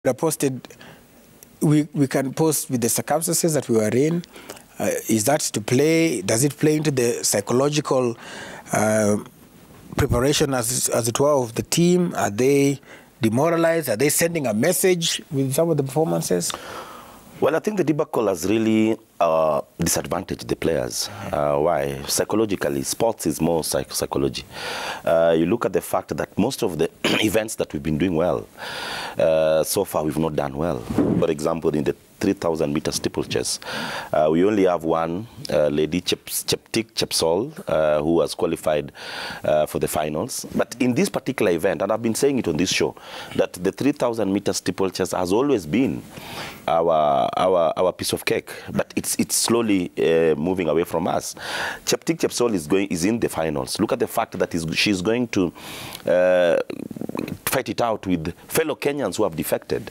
posted, we can post with the circumstances that we were in. Is that to play? Does it play into the psychological preparation, as it were, of the team? Are they demoralized? Are they sending a message with some of the performances? Well, I think the debacle has really disadvantaged the players. Why? Psychologically, sports is more psychology. You look at the fact that most of the events that we've been doing well, so far we've not done well. For example, in the 3,000 meter steeplechase, we only have one lady, Chepsol, who has qualified for the finals. But in this particular event, and I've been saying it on this show, that the 3,000 meter steeplechase has always been our piece of cake, but it's slowly moving away from us. Chepsol is in the finals. Look at the fact that she's going to fight it out with fellow Kenyans who have defected,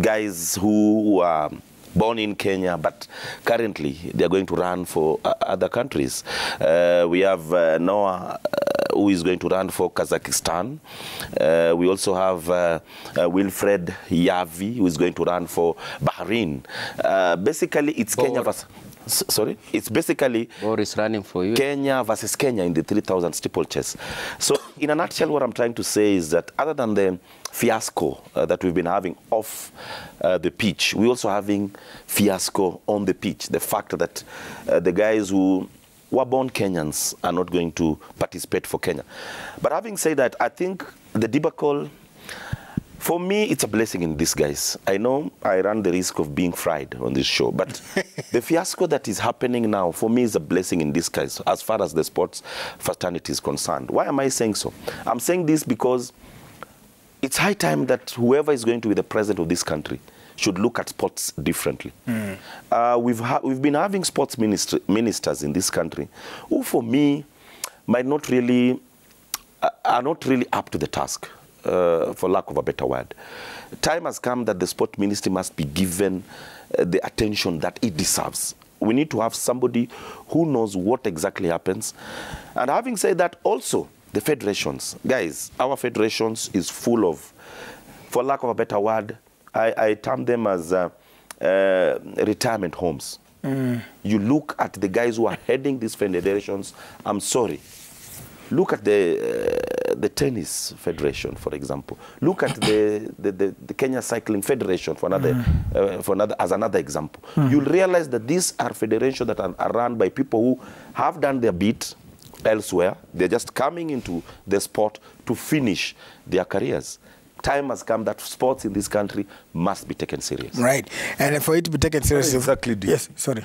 guys who are born in Kenya, but currently they are going to run for other countries. We have Noah, who is going to run for Kazakhstan. We also have Wilfred Yavi, who is going to run for Bahrain. Basically, it's Kenya versus... Sorry? It's basically Boris running for you. Kenya versus Kenya in the 3,000 steeplechase. So, in a nutshell, what I'm trying to say is that other than the fiasco that we've been having off the pitch, we're also having fiasco on the pitch. The fact that the guys who were born Kenyans are not going to participate for Kenya. But having said that, I think the debacle, for me, it's a blessing in disguise. I know I run the risk of being fried on this show, but the fiasco that is happening now, for me, is a blessing in disguise as far as the sports fraternity is concerned. Why am I saying so? I'm saying this because it's high time that whoever is going to be the president of this country should look at sports differently. We've been having sports ministers in this country who, for me, are not really up to the task. For lack of a better word. Time has come that the sport ministry must be given the attention that it deserves. We need to have somebody who knows what exactly happens. And having said that, also, the federations. Guys, our federations is full of, for lack of a better word, I term them as retirement homes. You look at the guys who are heading these federations, I'm sorry. Look at the tennis federation, for example. Look at the Kenya Cycling Federation for another example. You'll realize that these are federations that are run by people who have done their bit elsewhere. They're just coming into the sport to finish their careers. Time has come that sports in this country must be taken serious. Right, and for it to be taken serious, exactly. Yes, sorry.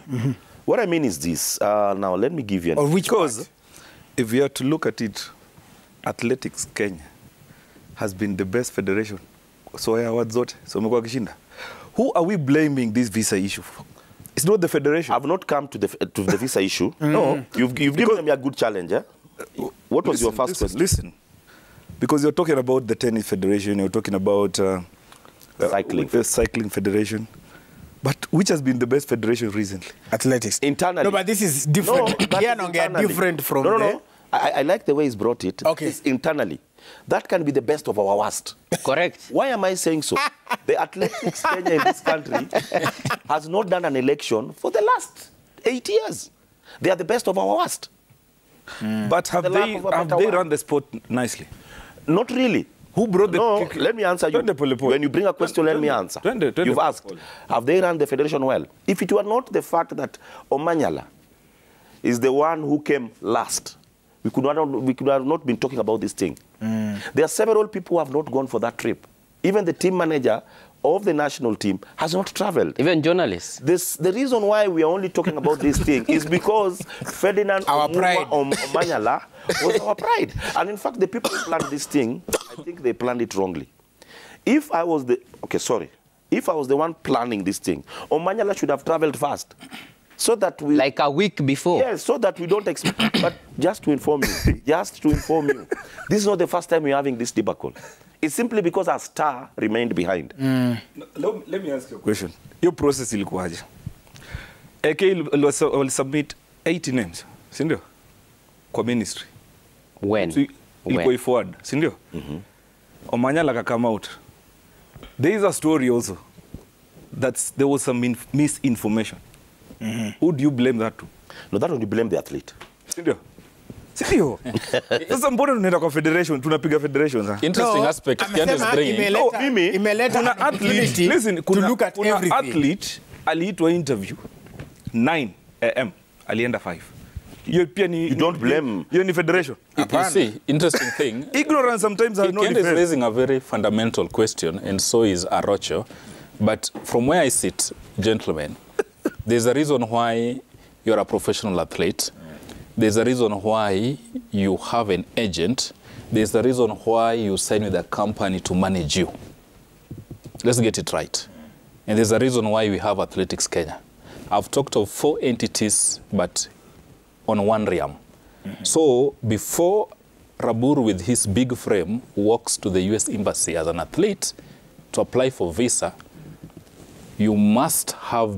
What I mean is this. Now, let me give you an... Or which cause? If we are to look at it, Athletics Kenya has been the best federation. So who are we blaming this visa issue for? It's not the federation. I've not come to the visa issue. No, you've given me a good challenge. Eh? What was your first question? Listen, because you're talking about the tennis federation, you're talking about the cycling federation. But which has been the best federation recently? Athletics. Internally. No, but this is different. No, different from No. I like the way he's brought it. Okay. It's internally. That can be the best of our worst. Correct. Why am I saying so? The Athletics Kenya in this country has not done an election for the last 8 years. They are the best of our worst. But have they run the sport nicely? Not really. Who brought the... No, let me answer you. When you bring a question, let me answer. You've asked, have they run the federation well? If it were not the fact that Omanyala is the one who came last, we could have not been talking about this thing. There are several people who have not gone for that trip. Even the team manager of the national team has not traveled. Even journalists. The reason why we are only talking about this thing is because Ferdinand Omanyala was our pride. And in fact, the people who planned this thing, I think they planned it wrongly. If I was the... Okay, sorry. If I was the one planning this thing, Omanyala should have traveled fast. So that we... Like a week before? Yes, so that we don't expect... But just to inform you, this is not the first time we're having this debacle. It's simply because our star remained behind. Let me ask you a question. Your process ilikuwaje? AK will submit 80 names, sindio? Kwa ministry. When? Ilikuwa forward, sindio? Omanyala come out There is a story also there was some misinformation. Who do you blame that to? No, that only blame the athlete. Sindio? Sasa mbona tunaenda kwa federation, tunapiga federation sasa? Interesting aspect Ken is bringing. Imeleta athlete, listen, to look at everything. Athlete aliitwa interview 9 am, alienda 5. You don't blame. You're in federation. You see, interesting thing. Ignorance sometimes has no Ken defense. is raising a very fundamental question, and so is Arocho. But from where I sit, gentlemen, there's a reason why you're a professional athlete. There's a reason why you have an agent. There's a reason why you sign with a company to manage you. Let's get it right. And there's a reason why we have Athletics Kenya. I've talked of 4 entities, but on one realm. So before Rabur with his big frame walks to the US Embassy as an athlete to apply for visa, you must have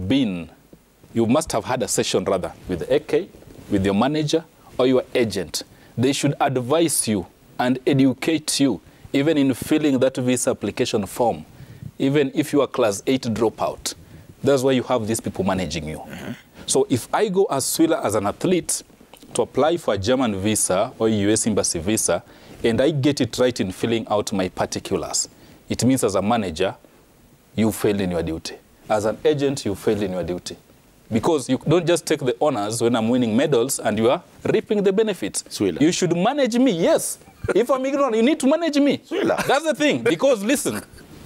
had a session rather with the AK, with your manager or your agent. They should advise you and educate you, even in filling that visa application form, even if you are class 8 dropout. That's why you have these people managing you. So if I go as Swila as an athlete to apply for a German visa or US Embassy visa, and I get it right in filling out my particulars, it means as a manager, you failed in your duty. As an agent, you failed in your duty. Because you don't just take the honors when I'm winning medals and you are reaping the benefits. Swila. You should manage me, yes. If I'm ignorant, you need to manage me. Swila. That's the thing. Because listen,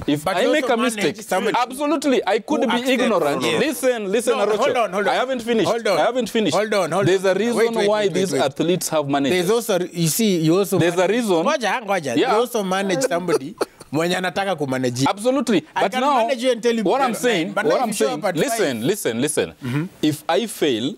if I make a mistake, absolutely, I could be ignorant. Listen, Arocho. Hold on. I haven't finished. Hold on. There's a reason why these athletes have managed. There's also, there's a reason. You also manage somebody. Absolutely. But now, what I'm saying, listen. If I fail,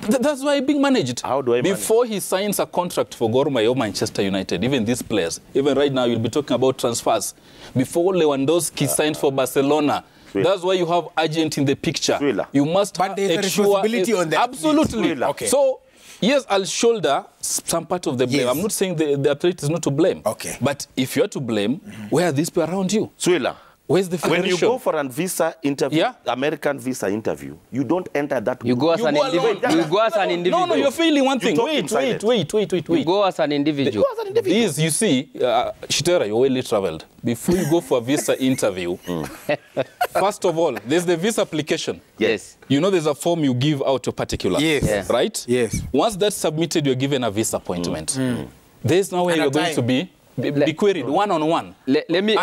that's why I'm being managed. How do I manage? Before he signs a contract for Gor Mahia or Manchester United, even these players, even right now, you'll be talking about transfers. Before Lewandowski signed for Barcelona, that's why you have agent in the picture. You must ensure responsibility on the absolutely. Okay. So, yes, I'll shoulder some part of the blame. Yes. I'm not saying the athlete is not to blame. Okay. But if you're to blame, where are these people around you? Swila. Where's the federation? When you go for a visa interview, American visa interview, you don't enter that. You go as an individual. You go as an individual. No, you're failing one thing. Wait. You go as an individual. This, you see, Shitera, you're well traveled. Before you go for a visa interview, first of all, there's the visa application. Yes. You know there's a form you give out to particulars. Yes. Right? Yes. Once that's submitted, you're given a visa appointment. There's no way you're going to be queried one-on-one. Let me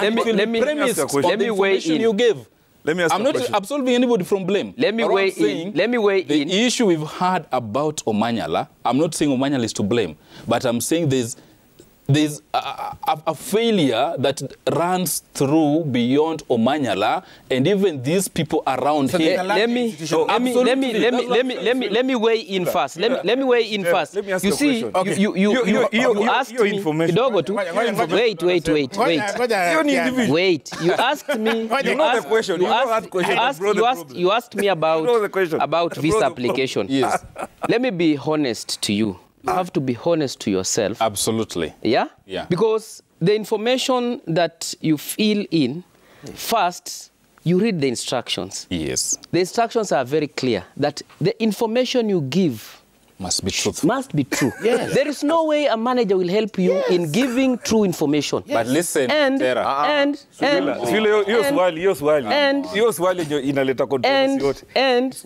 weigh in. You gave. Let me ask I'm not absolving anybody from blame. Let me weigh in. The issue we've had about Omanyala, I'm not saying Omanyala is to blame, but I'm saying there's a failure that runs through beyond Omanyala and even these people around here. Let me weigh in first. Let me weigh in first. Let me ask you see, okay. you asked me. Kidogo tu. Wait. You asked me. You know the question. You asked me about visa application. Yes. Let me be honest to you. You have to be honest to yourself. Absolutely. Yeah? Yeah. Because the information that you fill in, first, you read the instructions. Yes. The instructions are very clear that the information you give must be truthful. Must be true. Yes. There is no way a manager will help you in giving true information. But listen, and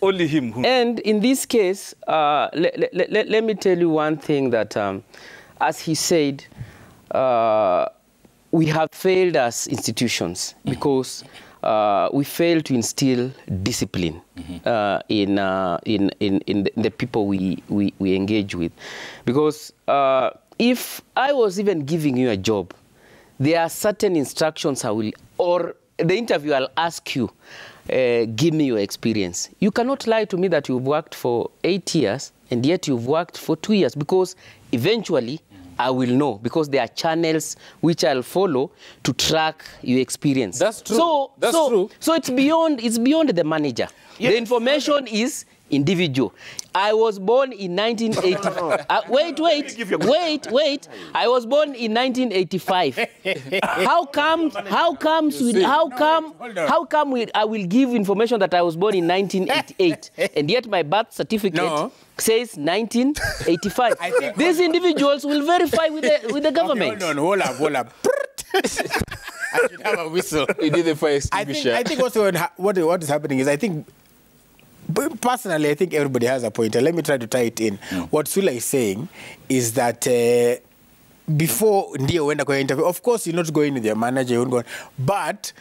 only him. And in this case, let me tell you one thing that, as he said, we have failed as institutions because we fail to instill discipline in the people we engage with. Because if I was even giving you a job, there are certain instructions I will, or the interview I'll ask you, give me your experience. You cannot lie to me that you've worked for 8 years and yet you've worked for 2 years, because eventually I will know, because there are channels which I'll follow to track your experience. That's true. So it's beyond the manager. Yes. The information is individual. I was born in 1980. Wait. I was born in 1985. How come I will give information that I was born in 1988 and yet my birth certificate says 1985? These individuals will verify with the government. Okay, hold up. I should have a whistle. You did the fire extinguisher. I think also what is happening is, I think, personally, I think everybody has a point. Let me try to tie it in. What Sula is saying is that before ndio uenda kwa interview, of course you're not going with your manager, you won't go, but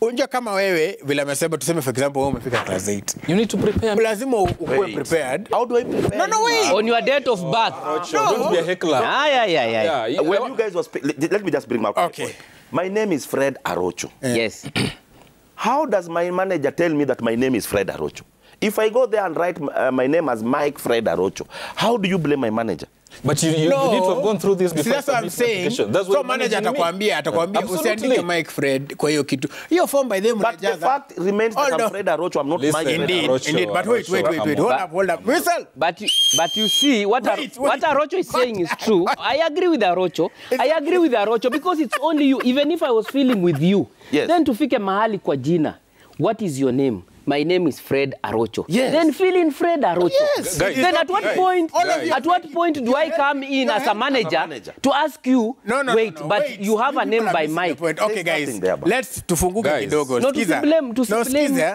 unja kama wewe vile amesema, tuseme for example wewe umefika class 8. You need to prepare. Lazima ukuwe prepared. How do I prepare? No, wait. On your date of birth. Don't be a heckler. Yeah. When you guys was, let me just bring my Okay. My name is Fred Arocho. Yes. How does my manager tell me that my name is Fred Arocho? If I go there and write my name as Mike Fred Arocho, how do you blame my manager? But you need to have gone through this before. See, that's what I'm saying. That's what so manager atakwambia usiandike Mike Fred kwa hiyo kitu. Hiyo form by them But the fact remains that I'm Fred Arocho, I'm not Mike Fred Arocho. Indeed. But wait. Hold up. Whistle. But you see, what Arocho is saying is true. I agree with Arocho. Because it's only you. Even if I was feeling with you, then tufike mahali kwa jina. What is your name? My name is Fred Arocho. Yes. Then fill in Fred Arocho. Yes. Then at what point do I come in as a manager to ask you, wait, you have a name by Mike. Okay, guys, let's tufunguke kidogo.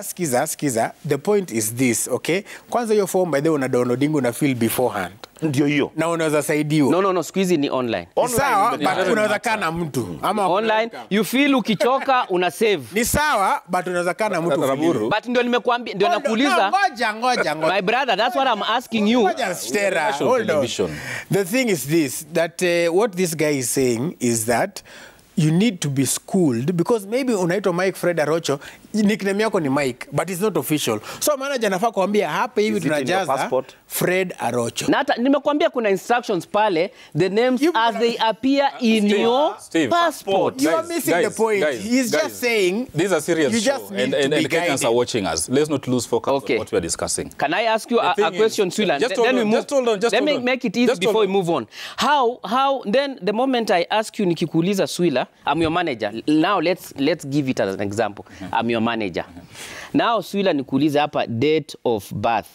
Skiza. The point is this, okay? Kwanza hiyo form by the way una downloading una fill beforehand. Ndio hiyo. Na unaweza saidiwa. No, squeeze ni online. Sawa, but unaweza kana mtu. Ama online, you feel ukichoka una save. Ni sawa, but unaweza kana mtu. But ndio nimekuambia, ndio nakuuliza. Ngoja. My brother, that's what I'm asking you. Hold on. The thing is this, that what this guy is saying is that you need to be schooled, because maybe unaitwa Mike Fred Arocho, nickname yako ni Mike, but it's not official. So manager anafaa kuambia hapa hivi tunajaza Fred Arocho. Na hata nimekuambia kuna instructions pale, the names as they appear in your passport. You are missing the point. He's just saying these are serious you just need to be Kenyans are watching us. Let's not lose focus on what we are discussing. Can I ask you a question, Swilan? Then we move. Let me make it easy before we move on. How then the moment I ask you nikikuuliza Swila, I'm your manager. Now let's give it as an example. I'm your manager. Now Swila nikuuliza hapa date of birth.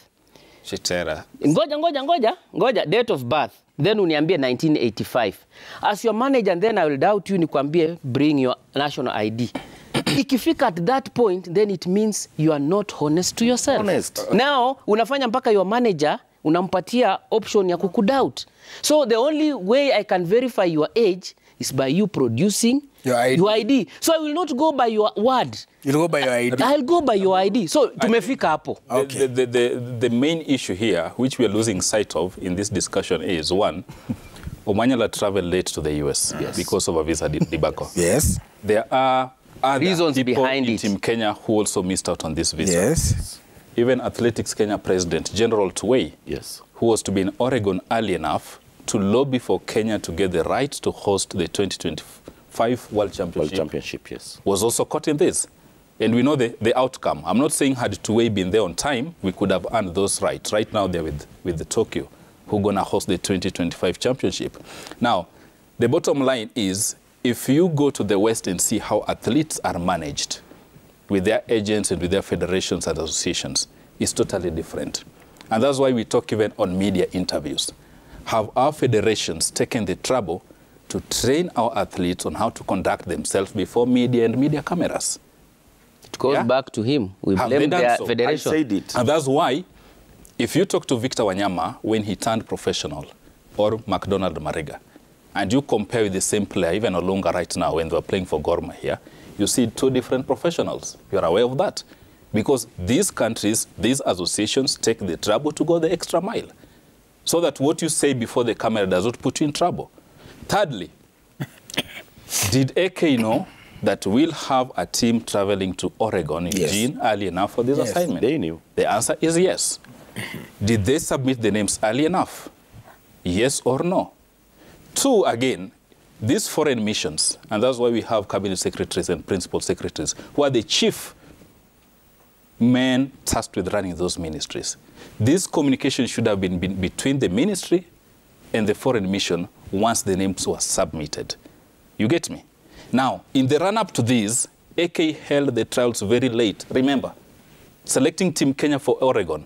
Chitera. Ngoja date of birth. Then uniambie 1985. As your manager, then I will doubt you nikwambie bring your national ID. Ikifika at that point, then it means you are not honest to yourself. Honest. Now unafanya mpaka your manager unampatia option ya kukudoubt. So the only way I can verify your age is by you producing your ID. So I will not go by your word. You'll go by your ID. I'll go by your ID. So tumefika hapo. Okay. The main issue here, which we are losing sight of in this discussion, is one, Omanyala traveled late to the US because of a visa debacle. Yes. There are other reasons people behind in it. Team Kenya who also missed out on this visa. Yes. Even Athletics Kenya President General Tuwei, who was to be in Oregon early enough to lobby for Kenya to get the right to host the 2025 World Championship, was also caught in this. And we know the outcome. I'm not saying had Tuwei been there on time, we could have earned those rights. Right now they're with the Tokyo, who are going to host the 2025 championship. Now, the bottom line is, if you go to the West and see how athletes are managed with their agents and with their federations and associations, it's totally different. And that's why we talk even on media interviews. Have our federations taken the trouble to train our athletes on how to conduct themselves before media and media cameras? It goes back to him. We blame their federation. I said it. And that's why, if you talk to Victor Wanyama when he turned professional, or McDonald Mariga, and you compare with the same player, even Olunga right now, when they were playing for Gor Mahia, you see two different professionals. You're aware of that. Because these countries, these associations take the trouble to go the extra mile, so that what you say before the camera does not put you in trouble. Thirdly, did AK know that we'll have a team traveling to Oregon in June early enough for this assignment? They knew. The answer is yes. Did they submit the names early enough? Yes or no? Two, again, these foreign missions, and that's why we have cabinet secretaries and principal secretaries, who are the chief men tasked with running those ministries. This communication should have been between the ministry and the foreign mission once the names were submitted. You get me? Now, in the run-up to this, AK held the trials very late. Remember, selecting Team Kenya for Oregon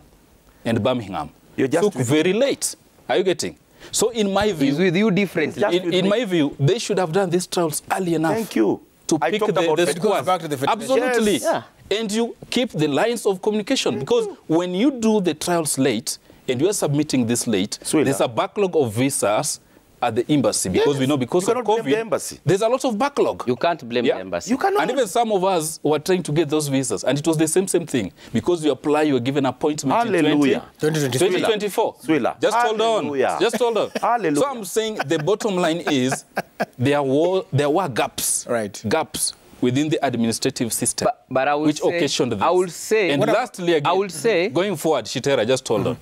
and Birmingham took very late. Are you getting? So in my view, is with you differently. In my view, they should have done these trials early enough. Thank you. To pick the squad. Back to the Absolutely. Yes. Yeah. And you keep the lines of communication. Because when you do the trials late and you are submitting this late, there's a backlog of visas at the embassy. Because we know because of COVID, there's a lot of backlog. You can't blame the embassy. You cannot. And even some of us were trying to get those visas. And it was the same thing. Because you apply, you are given appointment Hallelujah. in 2024. Swila. Just hold on. Just hold on. Hallelujah. So I'm saying the bottom line is there were gaps. Right. Gaps within the administrative system, but I will which occasioned this. I will say, and lastly, again, I will say, going forward, Shitera, just hold on.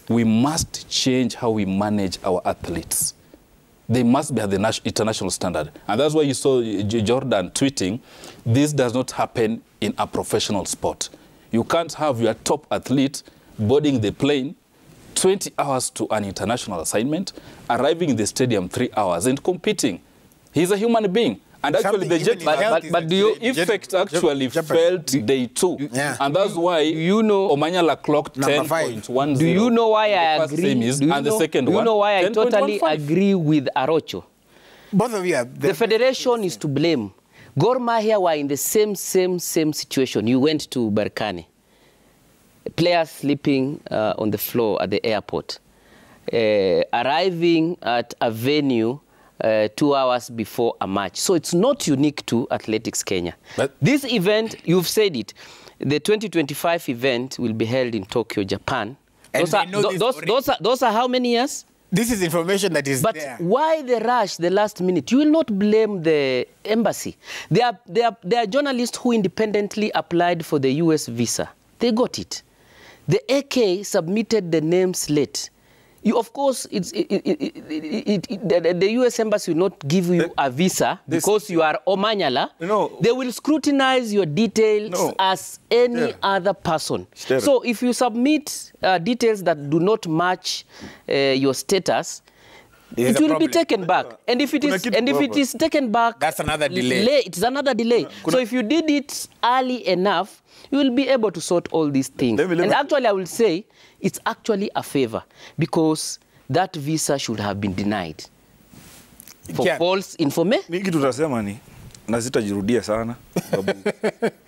We must change how we manage our athletes. They must be at the international standard. And that's why you saw Jordan tweeting, this does not happen in a professional sport. You can't have your top athlete boarding the plane 20 hours to an international assignment, arriving in the stadium 3 hours and competing. He's a human being. And actually, the jet but do you effect actually felt day 2. Yeah. And that's why Omanyala clocked 10.10. Do you know why I agree? And the second one, do you know why I totally agree with Arocho? Both of you are... The federation is to blame. Gor Mahia were in the same situation. You went to Berkane. Players sleeping on the floor at the airport. Arriving at a venue 2 hours before a match. So it's not unique to Athletics Kenya. But this event, you've said it, the 2025 event will be held in Tokyo, Japan. Those are how many years? This is information that is there. But why the rush, the last minute? You will not blame the embassy. There are journalists who independently applied for the US visa. They got it. The AK submitted the names late. Of course, the U.S. Embassy will not give you a visa because you are Omanyala. No. They will scrutinize your details as any other person. So if you submit details that do not match your status, it will be taken back. And if it is taken back, that's another delay. It's another delay. So if you did it early enough, you will be able to sort all these things. And actually, I will say, it's actually a favor because that visa should have been denied for false information. Mimi kitu tutasema ni na sitajirudia sana.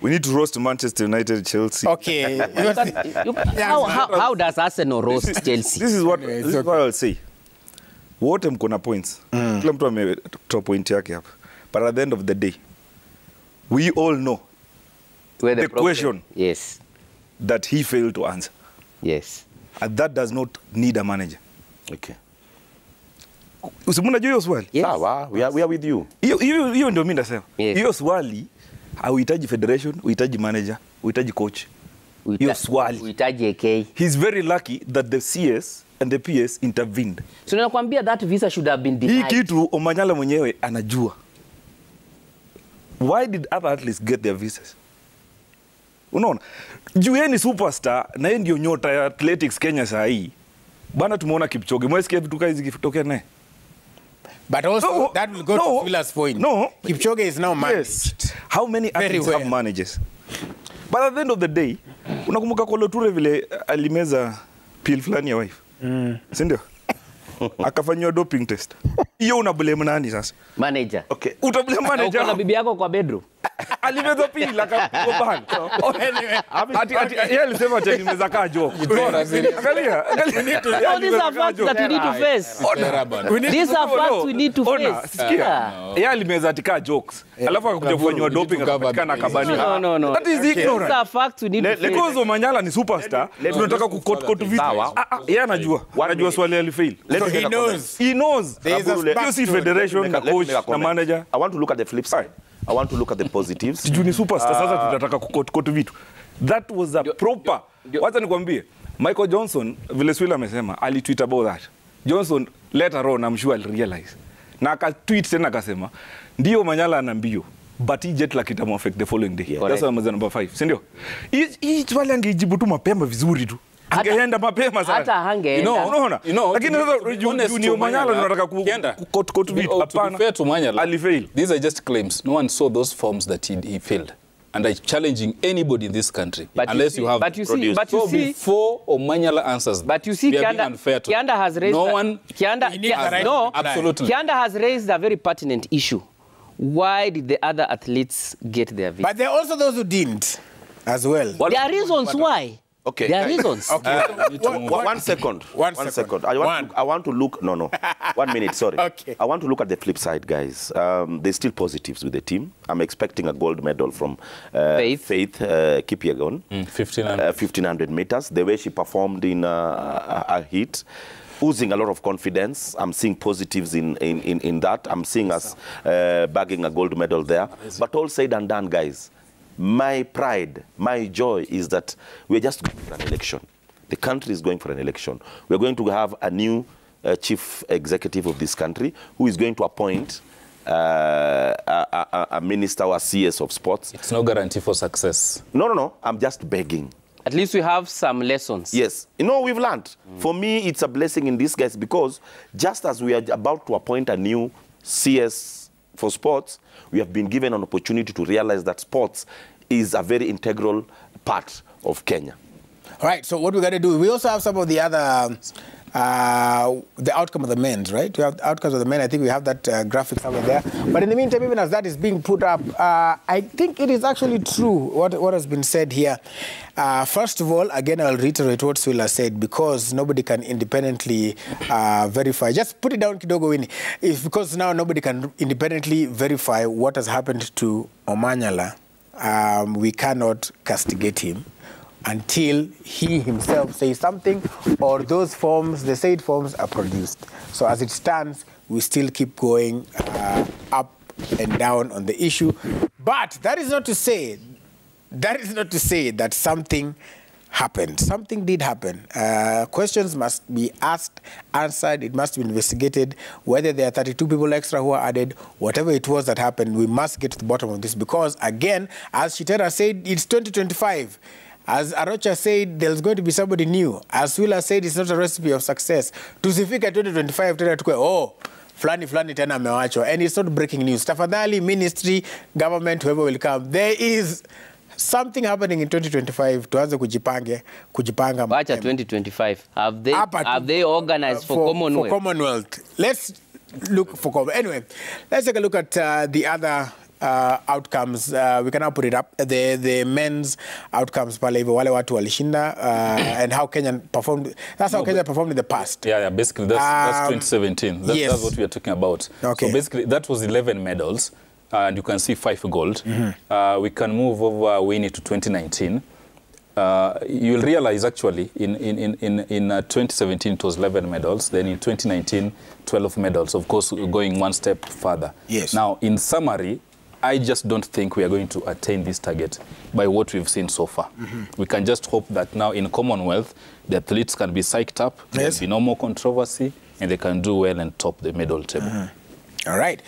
We need to roast Manchester United, Chelsea. Okay. How does Arsenal roast Chelsea? This is what I'll say. Wote mko na points. Kila mtu ametoa point yake hapa. But at the end of the day, we all know the question that he failed to answer. Yes. And that does not need a manager. Okay. Usimuna hiyo swali? Yes. Sawa, we are with you. Hiyo ndio mimi nasema. Yes. Hiyo swali hauhitaji federation, uhitaji manager, uhitaji coach. Hiyo swali. Uhitaji AK. He's very lucky that the CS and the PS intervened. So nakwambia that visa should have been denied. Hii kitu Omanyala mwenyewe anajua. Why did other athletes get their visas? Unaona? Juu yeye ni superstar na yeye ndio nyota ya Athletics Kenya saa hii. Bana tumeona Kipchoge. Mwesikia vitu kama hizi kitokea naye. But also that will go to Phila's point. No. Kipchoge is now managed. Yes. How many athletes have managers? But at the end of the day, unakumbuka Kolo Toure vile alimeza pill fulani ya wife. Si ndio? Akafanywa doping test. Hiyo una blame nani sasa? Manager. Okay. Utablame manager. Uko na bibi yako kwa bedroom. Alimeza pill akapigwa ban. Ati yeye alisema ati alimeza kaa joke. Angalia. All these are facts that we need to face. These are facts we need to face. Sikia. Yeye alimeza ati kaa jokes. Alafu akakuja kufanywa doping akapatikana kabani. No. That is ignorant. These are facts we need to face. Because Omanyala ni superstar, tunataka kukot vitu. Yeye anajua. Anajua swali alifail. He knows. You see federation na coach na manager. I want to look at the flip side. I want to look at the positives. Sijui ni superstar sasa tunataka kukot vitu. That was a proper. Wacha nikwambie. Michael Johnson vile Swila amesema alitweet about that. Johnson later on I'm sure I'll realize. Na akatweet tena akasema ndio Omanyala ana mbio but hii jet lag itamu affect the following day. Correct. That's why I'm number 5, si ndio? Hii swali angejibu tu mapema vizuri tu. Angeenda mapema sana. Hata hangeenda. Unaona? Lakini sasa Junior Omanyala tunataka kukot vitu hapana. To be fair to Omanyala, alifail. These are just claims. No one saw those forms that he failed. And I'm challenging anybody in this country, but unless you have produced. But so before Omanyala answers, but you see, Kianda has raised no one. No, absolutely. Kianda has raised a very pertinent issue. Why did the other athletes get their visa? But there are also those who didn't, as well. There are reasons why. Okay. There are reasons. One second. One second. I want to look. No. 1 minute. Sorry. Okay. I want to look at the flip side, guys. There's still positives with the team. I'm expecting a gold medal from Faith Kipyegon. 1500 meters. The way she performed in a heat, oozing a lot of confidence. I'm seeing positives in that. I'm seeing us bagging a gold medal there. But all said and done, guys, my pride, my joy is that we're just going for an election. The country is going for an election. We're going to have a new chief executive of this country who is going to appoint a minister or a CS of sports. It's no guarantee for success. No. I'm just begging. At least we have some lessons. Yes. We've learned. For me, it's a blessing in disguise because just as we are about to appoint a new CS for sports, we have been given an opportunity to realize that sports is a very integral part of Kenya. All right, so what we're going to do, we also have some of the other, the outcome of the men's, right? We have the outcomes of the men. I think we have that graphic somewhere there. But in the meantime, even as that is being put up, I think it is actually true what has been said here. First of all, again, I'll reiterate what Swila said, because nobody can independently verify. Just put it down, kidogo, Winnie. It's because now nobody can independently verify what has happened to Omanyala. We cannot castigate him until he himself says something or those forms, the said forms, are produced. So as it stands, we still keep going up and down on the issue. But that is not to say that something happened. Something did happen. Questions must be asked, answered. It must be investigated. Whether there are 32 people extra who are added, whatever it was that happened, we must get to the bottom of this. Because, again, as Shitera said, it's 2025. As Arocha said, there's going to be somebody new. As Willa said, it's not a recipe of success. Tusifika 2025, tena tukwe, flani tena amewachwa. And it's not breaking news. Tafadhali, ministry, government, whoever will come. There is something happening in 2025. Tuanze kujipanga. Bacha 2025. Have they organized for Commonwealth? For Commonwealth. Let's look for Commonwealth. Anyway, let's take a look at the other outcomes. We can now put it up. The men's outcomes pale hivyo wale watu walishinda and how Kenya performed. That's how Kenya performed in the past. Yeah, basically that's 2017. That's what we are talking about. Okay. So basically that was 11 medals and you can see 5 gold. We can move over Winnie to 2019. You'll realize actually in 2017 it was 11 medals. Then in 2019, 12 medals. Of course, going one step further. Yes. Now, in summary, I just don't think we are going to attain this target by what we've seen so far. We can just hope that now in Commonwealth, the athletes can be psyched up, there'll be no more controversy, and they can do well and top the medal table. All right.